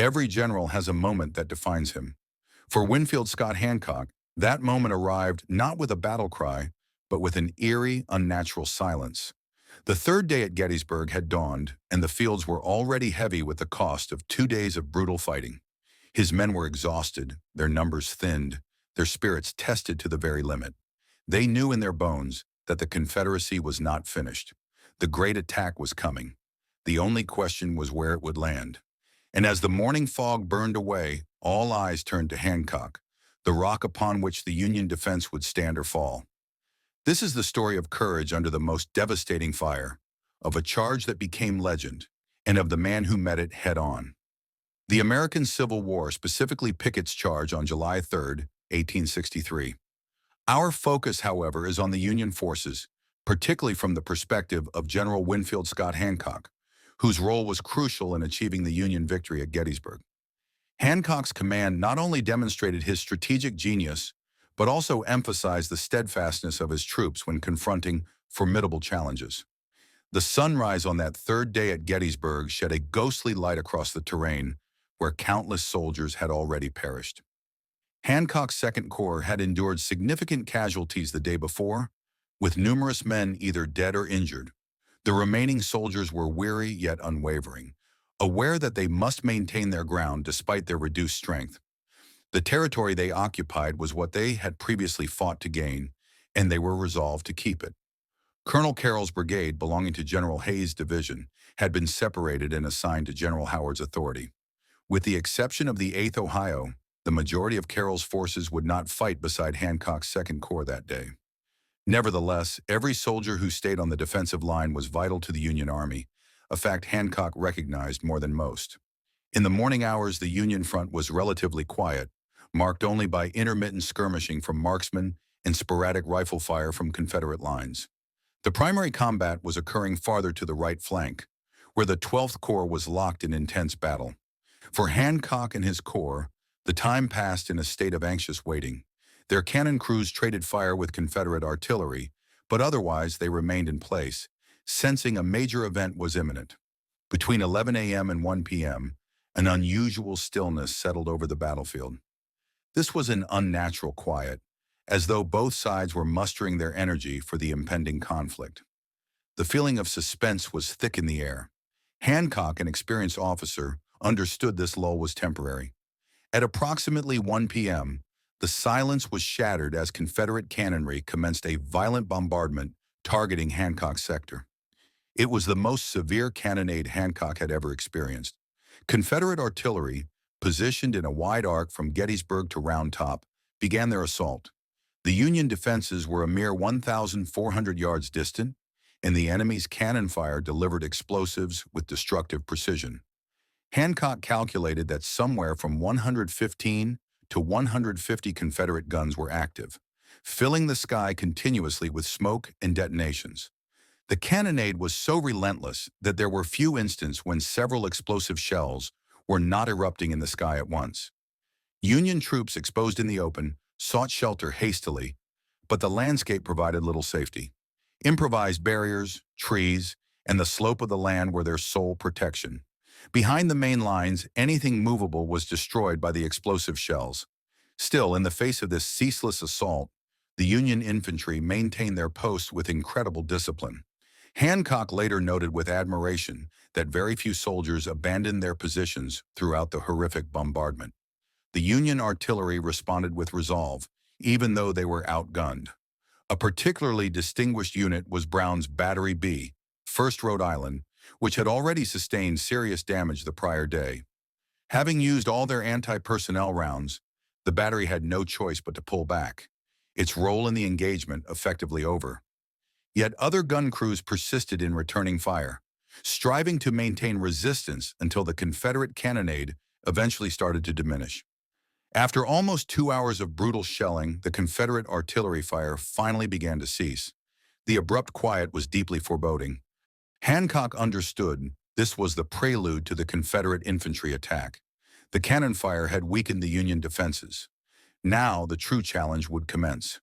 Every general has a moment that defines him. For Winfield Scott Hancock, that moment arrived not with a battle cry, but with an eerie, unnatural silence. The third day at Gettysburg had dawned, and the fields were already heavy with the cost of 2 days of brutal fighting. His men were exhausted, their numbers thinned, their spirits tested to the very limit. They knew in their bones that the Confederacy was not finished. The great attack was coming. The only question was where it would land. And as the morning fog burned away, all eyes turned to Hancock, the rock upon which the Union defense would stand or fall. This is the story of courage under the most devastating fire, of a charge that became legend, and of the man who met it head-on. The American Civil War, specifically Pickett's charge on July 3, 1863. Our focus, however, is on the Union forces, particularly from the perspective of General Winfield Scott Hancock, whose role was crucial in achieving the Union victory at Gettysburg. Hancock's command not only demonstrated his strategic genius, but also emphasized the steadfastness of his troops when confronting formidable challenges. The sunrise on that third day at Gettysburg shed a ghostly light across the terrain where countless soldiers had already perished. Hancock's Second Corps had endured significant casualties the day before, with numerous men either dead or injured. The remaining soldiers were weary yet unwavering, aware that they must maintain their ground despite their reduced strength. The territory they occupied was what they had previously fought to gain, and they were resolved to keep it. Colonel Carroll's brigade, belonging to General Hayes' division, had been separated and assigned to General Howard's authority. With the exception of the 8th Ohio, the majority of Carroll's forces would not fight beside Hancock's Second Corps that day. Nevertheless, every soldier who stayed on the defensive line was vital to the Union Army, a fact Hancock recognized more than most. In the morning hours, the Union front was relatively quiet, marked only by intermittent skirmishing from marksmen and sporadic rifle fire from Confederate lines. The primary combat was occurring farther to the right flank, where the 12th Corps was locked in intense battle. For Hancock and his corps, the time passed in a state of anxious waiting. Their cannon crews traded fire with Confederate artillery, but otherwise they remained in place, sensing a major event was imminent. Between 11 a.m. and 1 p.m., an unusual stillness settled over the battlefield. This was an unnatural quiet, as though both sides were mustering their energy for the impending conflict. The feeling of suspense was thick in the air. Hancock, an experienced officer, understood this lull was temporary. At approximately 1 p.m., the silence was shattered as Confederate cannonry commenced a violent bombardment targeting Hancock's sector. It was the most severe cannonade Hancock had ever experienced. Confederate artillery, positioned in a wide arc from Gettysburg to Round Top, began their assault. The Union defenses were a mere 1,400 yards distant, and the enemy's cannon fire delivered explosives with destructive precision. Hancock calculated that somewhere from 115 to 150 Confederate guns were active, filling the sky continuously with smoke and detonations. The cannonade was so relentless that there were few instances when several explosive shells were not erupting in the sky at once. Union troops exposed in the open sought shelter hastily, but the landscape provided little safety. Improvised barriers, trees, and the slope of the land were their sole protection. Behind the main lines, anything movable was destroyed by the explosive shells. Still, in the face of this ceaseless assault, the Union infantry maintained their posts with incredible discipline. Hancock later noted with admiration that very few soldiers abandoned their positions throughout the horrific bombardment. The Union artillery responded with resolve, even though they were outgunned. A particularly distinguished unit was Brown's Battery B, 1st Rhode Island, which had already sustained serious damage the prior day. Having used all their anti-personnel rounds, the battery had no choice but to pull back, its role in the engagement effectively over. Yet other gun crews persisted in returning fire, striving to maintain resistance until the Confederate cannonade eventually started to diminish. After almost 2 hours of brutal shelling, the Confederate artillery fire finally began to cease. The abrupt quiet was deeply foreboding. Hancock understood this was the prelude to the Confederate infantry attack. The cannon fire had weakened the Union defenses. Now the true challenge would commence.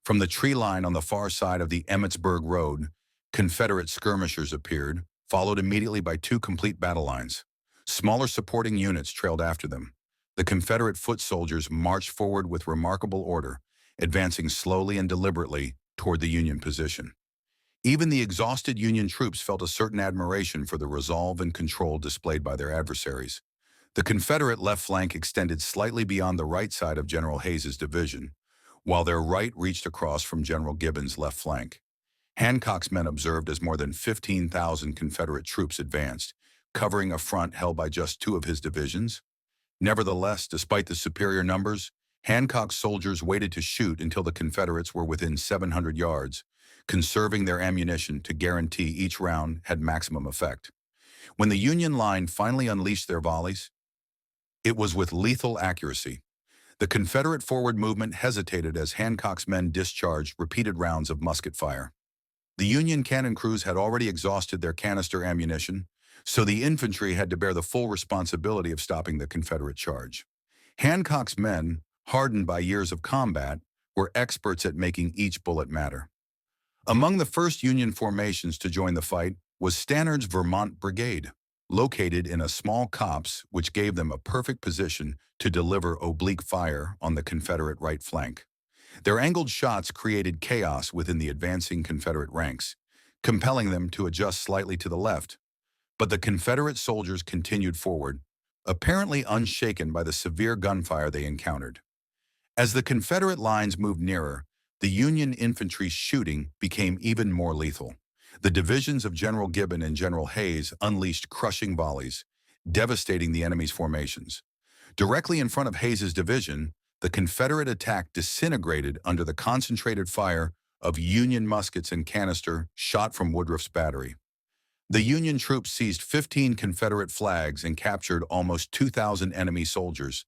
From the tree line on the far side of the Emmitsburg Road, Confederate skirmishers appeared, followed immediately by 2 complete battle lines. Smaller supporting units trailed after them. The Confederate foot soldiers marched forward with remarkable order, advancing slowly and deliberately toward the Union position. Even the exhausted Union troops felt a certain admiration for the resolve and control displayed by their adversaries. The Confederate left flank extended slightly beyond the right side of General Hayes's division, while their right reached across from General Gibbon's left flank. Hancock's men observed as more than 15,000 Confederate troops advanced, covering a front held by just two of his divisions. Nevertheless, despite the superior numbers, Hancock's soldiers waited to shoot until the Confederates were within 700 yards, conserving their ammunition to guarantee each round had maximum effect. When the Union line finally unleashed their volleys, it was with lethal accuracy. The Confederate forward movement hesitated as Hancock's men discharged repeated rounds of musket fire. The Union cannon crews had already exhausted their canister ammunition, so the infantry had to bear the full responsibility of stopping the Confederate charge. Hancock's men, hardened by years of combat, were experts at making each bullet matter. Among the first Union formations to join the fight was Stannard's Vermont Brigade, located in a small copse which gave them a perfect position to deliver oblique fire on the Confederate right flank. Their angled shots created chaos within the advancing Confederate ranks, compelling them to adjust slightly to the left. But the Confederate soldiers continued forward, apparently unshaken by the severe gunfire they encountered. As the Confederate lines moved nearer, the Union infantry's shooting became even more lethal. The divisions of General Gibbon and General Hayes unleashed crushing volleys, devastating the enemy's formations. Directly in front of Hayes's division, the Confederate attack disintegrated under the concentrated fire of Union muskets and canister shot from Woodruff's battery. The Union troops seized 15 Confederate flags and captured almost 2,000 enemy soldiers,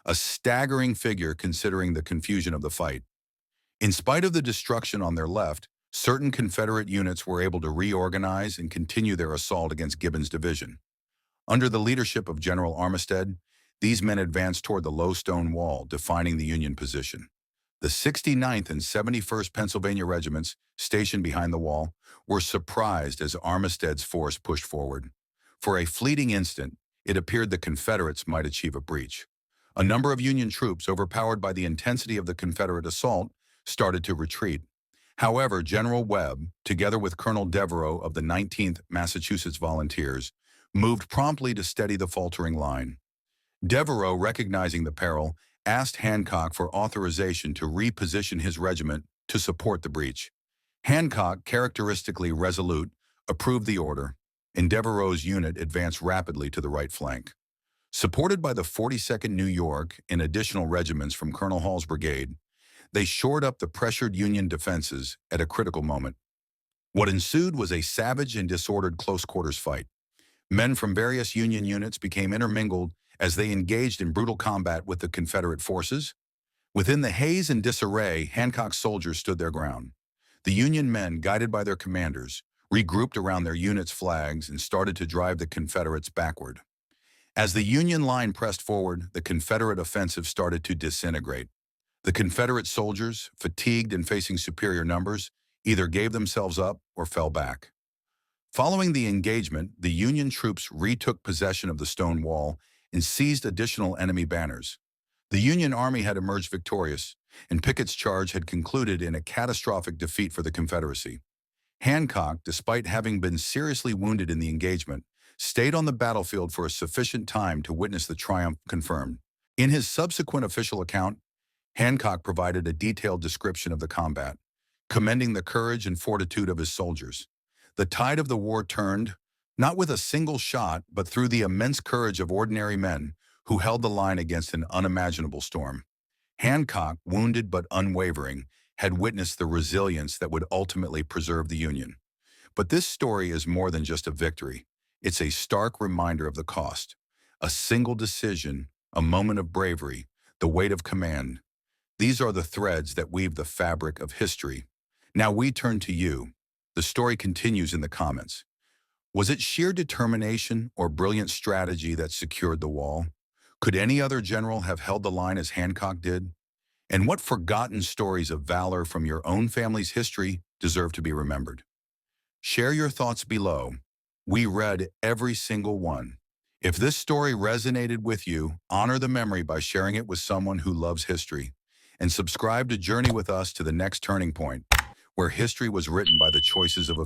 a staggering figure considering the confusion of the fight. In spite of the destruction on their left, certain Confederate units were able to reorganize and continue their assault against Gibbon's division. Under the leadership of General Armistead, these men advanced toward the low stone wall, defining the Union position. The 69th and 71st Pennsylvania regiments, stationed behind the wall, were surprised as Armistead's force pushed forward. For a fleeting instant, it appeared the Confederates might achieve a breach. A number of Union troops, overpowered by the intensity of the Confederate assault, started to retreat. However, General Webb, together with Colonel Devereux of the 19th Massachusetts Volunteers, moved promptly to steady the faltering line. Devereux, recognizing the peril, asked Hancock for authorization to reposition his regiment to support the breach. Hancock, characteristically resolute, approved the order, and Devereux's unit advanced rapidly to the right flank. Supported by the 42nd New York and additional regiments from Colonel Hall's brigade, they shored up the pressured Union defenses at a critical moment. What ensued was a savage and disordered close-quarters fight. Men from various Union units became intermingled as they engaged in brutal combat with the Confederate forces. Within the haze and disarray, Hancock's soldiers stood their ground. The Union men, guided by their commanders, regrouped around their unit's flags and started to drive the Confederates backward. As the Union line pressed forward, the Confederate offensive started to disintegrate. The Confederate soldiers, fatigued and facing superior numbers, either gave themselves up or fell back. Following the engagement, the Union troops retook possession of the stone wall and seized additional enemy banners. The Union Army had emerged victorious, and Pickett's charge had concluded in a catastrophic defeat for the Confederacy. Hancock, despite having been seriously wounded in the engagement, stayed on the battlefield for a sufficient time to witness the triumph confirmed. In his subsequent official account, Hancock provided a detailed description of the combat, commending the courage and fortitude of his soldiers. The tide of the war turned, not with a single shot, but through the immense courage of ordinary men who held the line against an unimaginable storm. Hancock, wounded but unwavering, had witnessed the resilience that would ultimately preserve the Union. But this story is more than just a victory. It's a stark reminder of the cost. A single decision, a moment of bravery, the weight of command. These are the threads that weave the fabric of history. Now we turn to you. The story continues in the comments. Was it sheer determination or brilliant strategy that secured the wall? Could any other general have held the line as Hancock did? And what forgotten stories of valor from your own family's history deserve to be remembered? Share your thoughts below. We read every single one. If this story resonated with you, honor the memory by sharing it with someone who loves history. And subscribe to Journey with us to the next turning point, where history was written by the choices of a